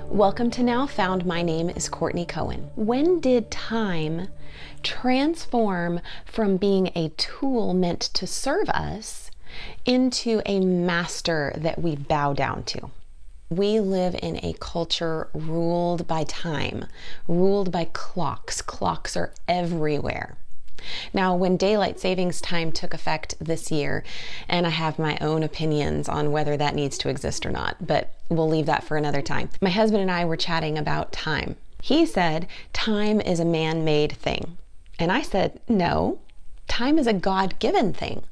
Welcome to Now Found. My name is Courtney Cohen. When did time transform from being a tool meant to serve us into a master that we bow down to? We live in a culture ruled by time, ruled by clocks. Clocks are everywhere. Now, when daylight savings time took effect this year, and I have my own opinions on whether that needs to exist or not, but we'll leave that for another time. My husband and I were chatting about time. He said, time is a man-made thing. And I said, no, time is a God-given thing.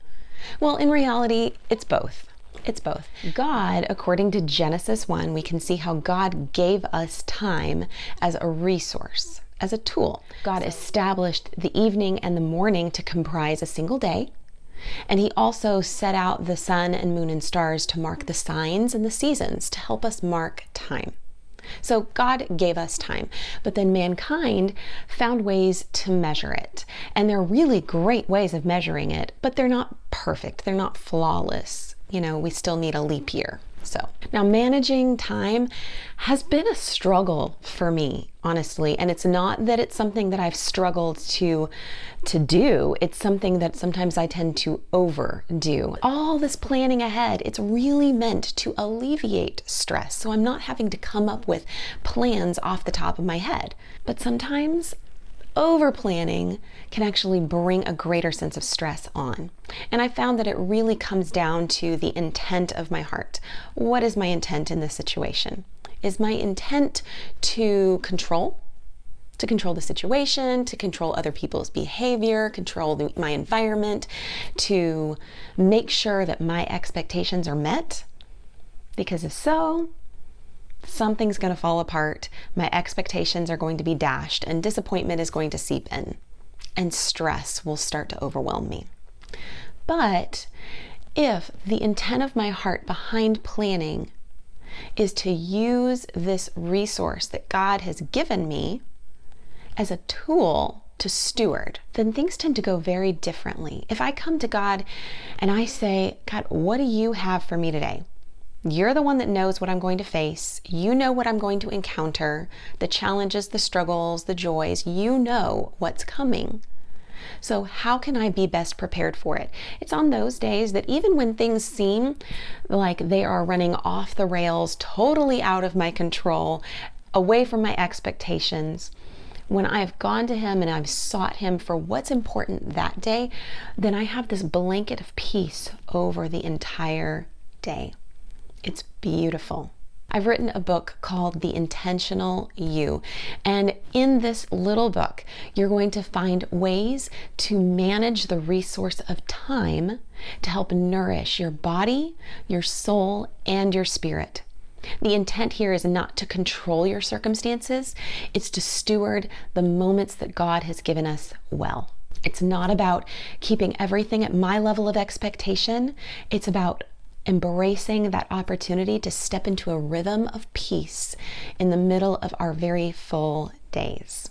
Well, in reality, it's both. It's both. God, according to Genesis 1, we can see how God gave us time as a resource, as a tool. God established the evening and the morning to comprise a single day. And he also set out the sun and moon and stars to mark the signs and the seasons to help us mark time. So God gave us time, but then mankind found ways to measure it. And they're really great ways of measuring it, but they're not perfect. They're not flawless. We still need a leap year. So now managing time has been a struggle for me, honestly. And it's not that it's something that I've struggled to do. It's something that sometimes I tend to overdo. All this planning ahead, it's really meant to alleviate stress. So I'm not having to come up with plans off the top of my head. But sometimes over planning can actually bring a greater sense of stress on. And I found that it really comes down to the intent of my heart. What is my intent in this situation? Is my intent to control the situation, to control other people's behavior, control my environment, to make sure that my expectations are met? Because if so, something's going to fall apart, my expectations are going to be dashed, and disappointment is going to seep in, and stress will start to overwhelm me. But if the intent of my heart behind planning is to use this resource that God has given me as a tool to steward, then things tend to go very differently. If I come to God and I say, God, what do you have for me today? You're the one that knows what I'm going to face. You know what I'm going to encounter, the challenges, the struggles, the joys. You know what's coming. So how can I be best prepared for it? It's on those days that even when things seem like they are running off the rails, totally out of my control, away from my expectations, when I've gone to him and I've sought him for what's important that day, then I have this blanket of peace over the entire day. It's beautiful. I've written a book called The Intentional You. And in this little book, you're going to find ways to manage the resource of time to help nourish your body, your soul, and your spirit. The intent here is not to control your circumstances. It's to steward the moments that God has given us well. It's not about keeping everything at my level of expectation. It's about embracing that opportunity to step into a rhythm of peace in the middle of our very full days.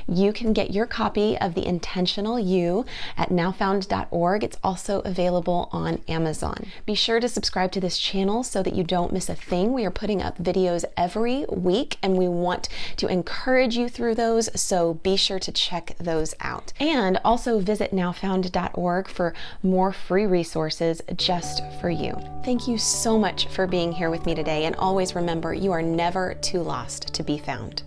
You can get your copy of The Intentional You at nowfound.org. It's also available on Amazon. Be sure to subscribe to this channel so that you don't miss a thing. We are putting up videos every week and we want to encourage you through those, so be sure to check those out. And also visit nowfound.org for more free resources just for you. Thank you so much for being here with me today, and always remember, you are never too lost to be found.